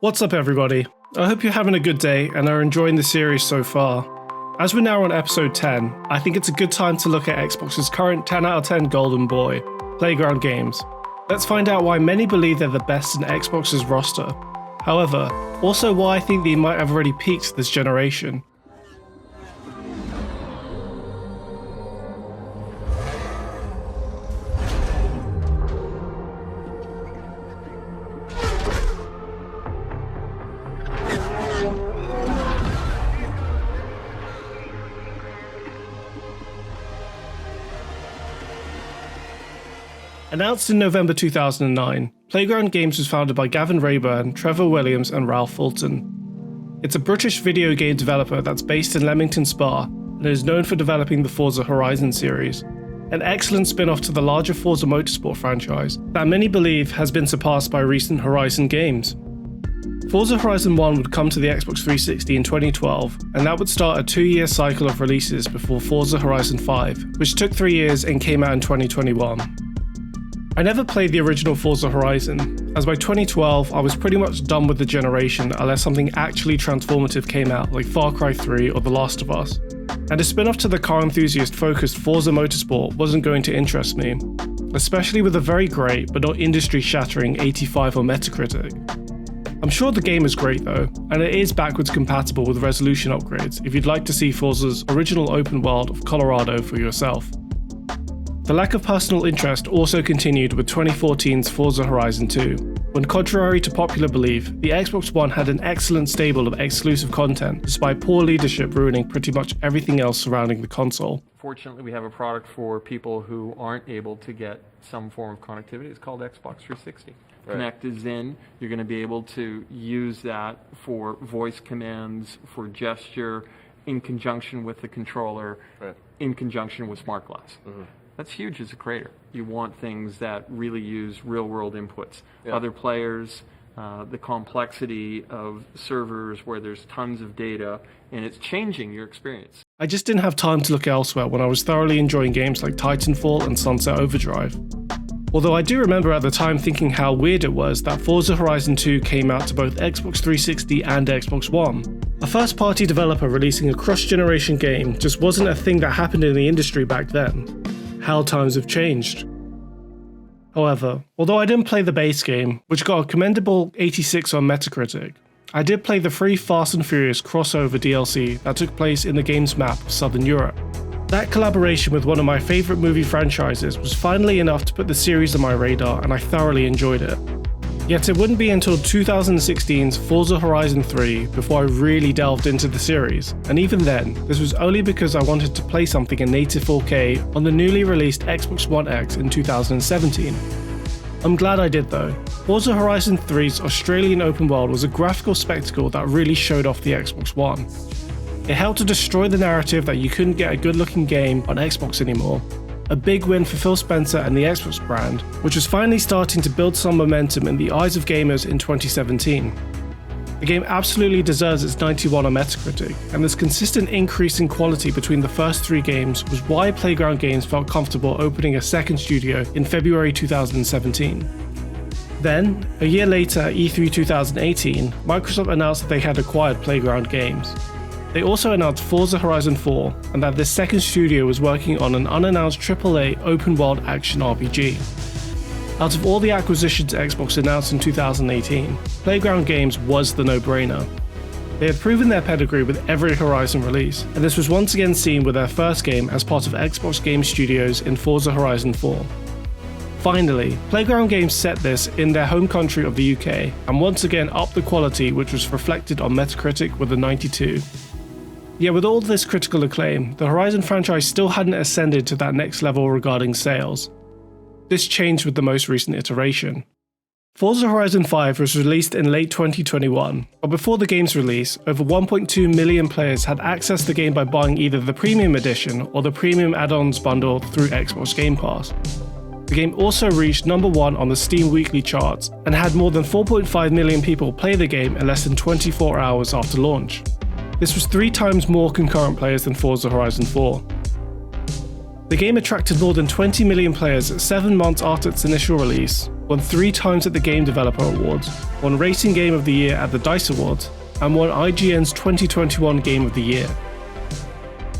What's up everybody? I hope you're having a good day and are enjoying the series so far. As we're now on episode 10, I think it's a good time to look at Xbox's current 10 out of 10 golden boy, Playground Games. Let's find out why many believe they're the best in Xbox's roster. However, also why I think they might have already peaked this generation. Announced in November 2009, Playground Games was founded by Gavin Rayburn, Trevor Williams and Ralph Fulton. It's a British video game developer that's based in Leamington Spa and is known for developing the Forza Horizon series, an excellent spin-off to the larger Forza Motorsport franchise that many believe has been surpassed by recent Horizon games. Forza Horizon 1 would come to the Xbox 360 in 2012, and that would start a 2-year cycle of releases before Forza Horizon 5, which took 3 years and came out in 2021. I never played the original Forza Horizon, as by 2012 I was pretty much done with the generation unless something actually transformative came out like Far Cry 3 or The Last of Us, and a spin-off to the car enthusiast focused Forza Motorsport wasn't going to interest me, especially with a very great but not industry-shattering 85 on Metacritic. I'm sure the game is great though, and it is backwards compatible with resolution upgrades if you'd like to see Forza's original open world of Colorado for yourself. The lack of personal interest also continued with 2014's Forza Horizon 2, when contrary to popular belief, the Xbox One had an excellent stable of exclusive content despite poor leadership ruining pretty much everything else surrounding the console. Fortunately, we have a product for people who aren't able to get some form of connectivity. It's called Xbox 360. Right. Connect is in. You're going to be able to use that for voice commands, for gesture, in conjunction with the controller, right, in conjunction with smart glass. Mm-hmm. That's huge as a creator. You want things that really use real-world inputs. Yeah. Other players, the complexity of servers where there's tons of data, and it's changing your experience. I just didn't have time to look elsewhere when I was thoroughly enjoying games like Titanfall and Sunset Overdrive. Although I do remember at the time thinking how weird it was that Forza Horizon 2 came out to both Xbox 360 and Xbox One. A first-party developer releasing a cross-generation game just wasn't a thing that happened in the industry back then. How times have changed. However, although I didn't play the base game, which got a commendable 86 on Metacritic, I did play the free Fast and Furious crossover DLC that took place in the game's map of Southern Europe. That collaboration with one of my favourite movie franchises was finally enough to put the series on my radar, and I thoroughly enjoyed it. Yet it wouldn't be until 2016's Forza Horizon 3 before I really delved into the series, and even then, this was only because I wanted to play something in native 4K on the newly released Xbox One X in 2017. I'm glad I did though. Forza Horizon 3's Australian open world was a graphical spectacle that really showed off the Xbox One. It helped to destroy the narrative that you couldn't get a good looking game on Xbox anymore. A big win for Phil Spencer and the Xbox brand, which was finally starting to build some momentum in the eyes of gamers in 2017. The game absolutely deserves its 91 on Metacritic, and this consistent increase in quality between the first 3 games was why Playground Games felt comfortable opening a second studio in February 2017. Then, a year later at E3 2018, Microsoft announced that they had acquired Playground Games. They also announced Forza Horizon 4, and that this second studio was working on an unannounced AAA open-world action RPG. Out of all the acquisitions Xbox announced in 2018, Playground Games was the no-brainer. They had proven their pedigree with every Horizon release, and this was once again seen with their first game as part of Xbox Game Studios in Forza Horizon 4. Finally, Playground Games set this in their home country of the UK, and once again upped the quality, which was reflected on Metacritic with a 92. Yet with all this critical acclaim, the Horizon franchise still hadn't ascended to that next level regarding sales. This changed with the most recent iteration. Forza Horizon 5 was released in late 2021, but before the game's release, over 1.2 million players had accessed the game by buying either the Premium Edition or the Premium Add-ons bundle through Xbox Game Pass. The game also reached number 1 on the Steam weekly charts, and had more than 4.5 million people play the game in less than 24 hours after launch. This was 3 times more concurrent players than Forza Horizon 4. The game attracted more than 20 million players 7 months after its initial release, won 3 times at the Game Developer Awards, won Racing Game of the Year at the DICE Awards, and won IGN's 2021 Game of the Year.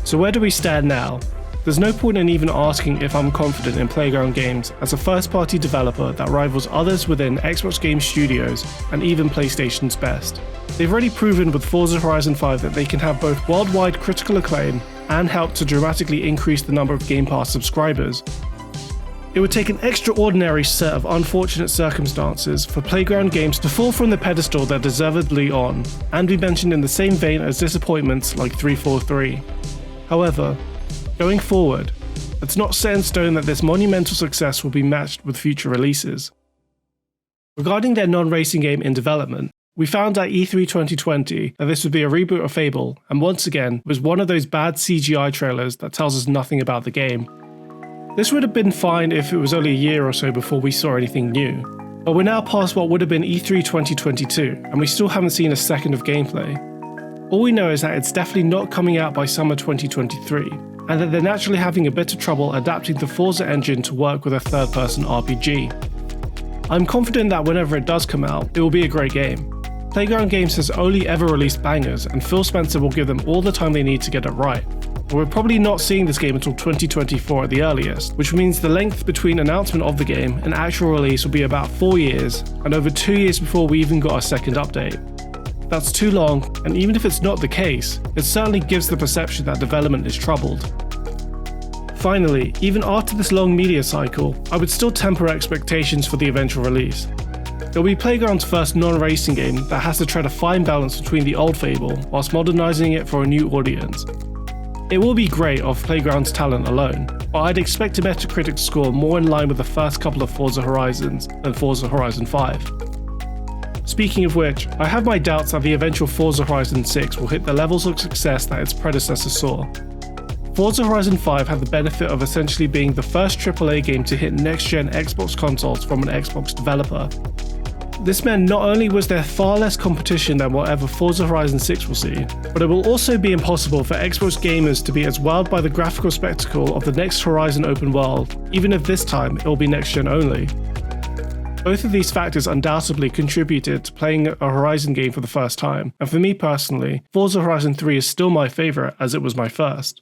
So where do we stand now? There's no point in even asking if I'm confident in Playground Games as a first-party developer that rivals others within Xbox Game Studios and even PlayStation's best. They've already proven with Forza Horizon 5 that they can have both worldwide critical acclaim and help to dramatically increase the number of Game Pass subscribers. It would take an extraordinary set of unfortunate circumstances for Playground Games to fall from the pedestal they're deservedly on, and be mentioned in the same vein as disappointments like 343. However, going forward, it's not set in stone that this monumental success will be matched with future releases. Regarding their non-racing game in development, we found at E3 2020 that this would be a reboot of Fable, and once again was one of those bad CGI trailers that tells us nothing about the game. This would have been fine if it was only a year or so before we saw anything new, but we're now past what would have been E3 2022, and we still haven't seen a second of gameplay. All we know is that it's definitely not coming out by summer 2023, and that they're naturally having a bit of trouble adapting the Forza engine to work with a third-person RPG. I'm confident that whenever it does come out, it will be a great game. Playground Games has only ever released bangers, and Phil Spencer will give them all the time they need to get it right. But we're probably not seeing this game until 2024 at the earliest, which means the length between announcement of the game and actual release will be about 4 years, and over 2 years before we even got a second update. That's too long, and even if it's not the case, it certainly gives the perception that development is troubled. Finally, even after this long media cycle, I would still temper expectations for the eventual release. It'll be Playground's first non-racing game that has to tread a fine balance between the old Fable whilst modernising it for a new audience. It will be great off Playground's talent alone, but I'd expect a Metacritic score more in line with the first couple of Forza Horizons than Forza Horizon 5. Speaking of which, I have my doubts that the eventual Forza Horizon 6 will hit the levels of success that its predecessor saw. Forza Horizon 5 had the benefit of essentially being the first AAA game to hit next-gen Xbox consoles from an Xbox developer. This meant not only was there far less competition than whatever Forza Horizon 6 will see, but it will also be impossible for Xbox gamers to be as wowed by the graphical spectacle of the next Horizon open world, even if this time it will be next-gen only. Both of these factors undoubtedly contributed to playing a Horizon game for the first time, and for me personally, Forza Horizon 3 is still my favourite as it was my first.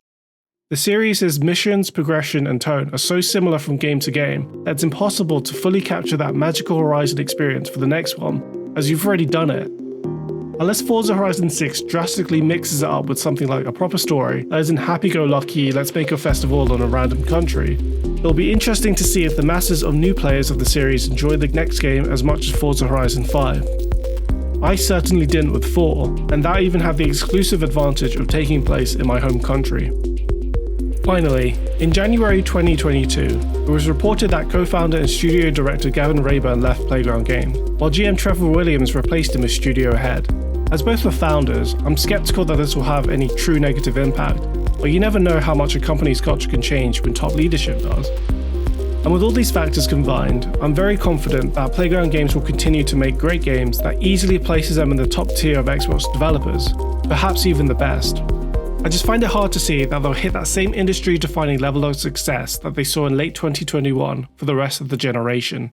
The series' missions, progression, and tone are so similar from game to game that it's impossible to fully capture that magical Horizon experience for the next one, as you've already done it. Unless Forza Horizon 6 drastically mixes it up with something like a proper story that isn't happy-go-lucky, let's make a festival on a random country, it'll be interesting to see if the masses of new players of the series enjoy the next game as much as Forza Horizon 5. I certainly didn't with 4, and that even had the exclusive advantage of taking place in my home country. Finally, in January 2022, it was reported that co-founder and studio director Gavin Rayburn left Playground Games, while GM Trevor Williams replaced him as studio head. As both were founders, I'm skeptical that this will have any true negative impact, but you never know how much a company's culture can change when top leadership does. And with all these factors combined, I'm very confident that Playground Games will continue to make great games that easily places them in the top tier of Xbox developers, perhaps even the best. I just find it hard to see that they'll hit that same industry-defining level of success that they saw in late 2021 for the rest of the generation.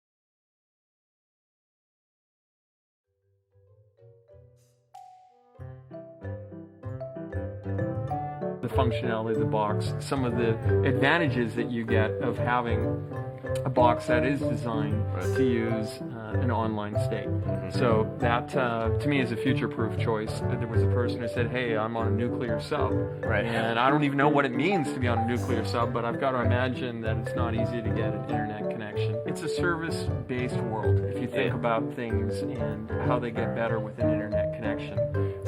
The functionality of the box, some of the advantages that you get of having a box that is designed to use an online state. So that, to me, is a future-proof choice. There was a person who said, hey, I'm on a nuclear sub. Right. And I don't even know what it means to be on a nuclear sub, but I've got to imagine that it's not easy to get an internet connection. It's a service-based world, if you think about things and how they get better with an internet connection.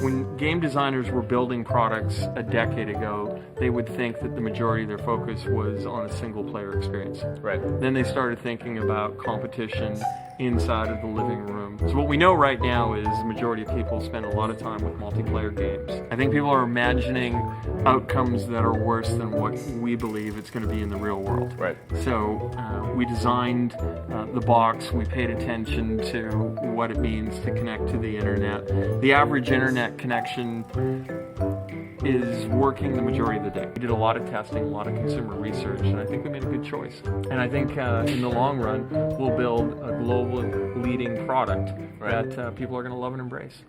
When game designers were building products a decade ago, they would think that the majority of their focus was on a single-player experience. Right. Then they started thinking about competition inside of the living room. So what we know right now is the majority of people spend a lot of time with multiplayer games. I think people are imagining outcomes that are worse than what we believe it's going to be in the real world. Right. So we designed the box, we paid attention to what it means to connect to the internet. The average internet connection is working the majority of the day. We did a lot of testing, a lot of consumer research, and I think we made a good choice. And I think in the long run, we'll build a global leading product that people are going to love and embrace.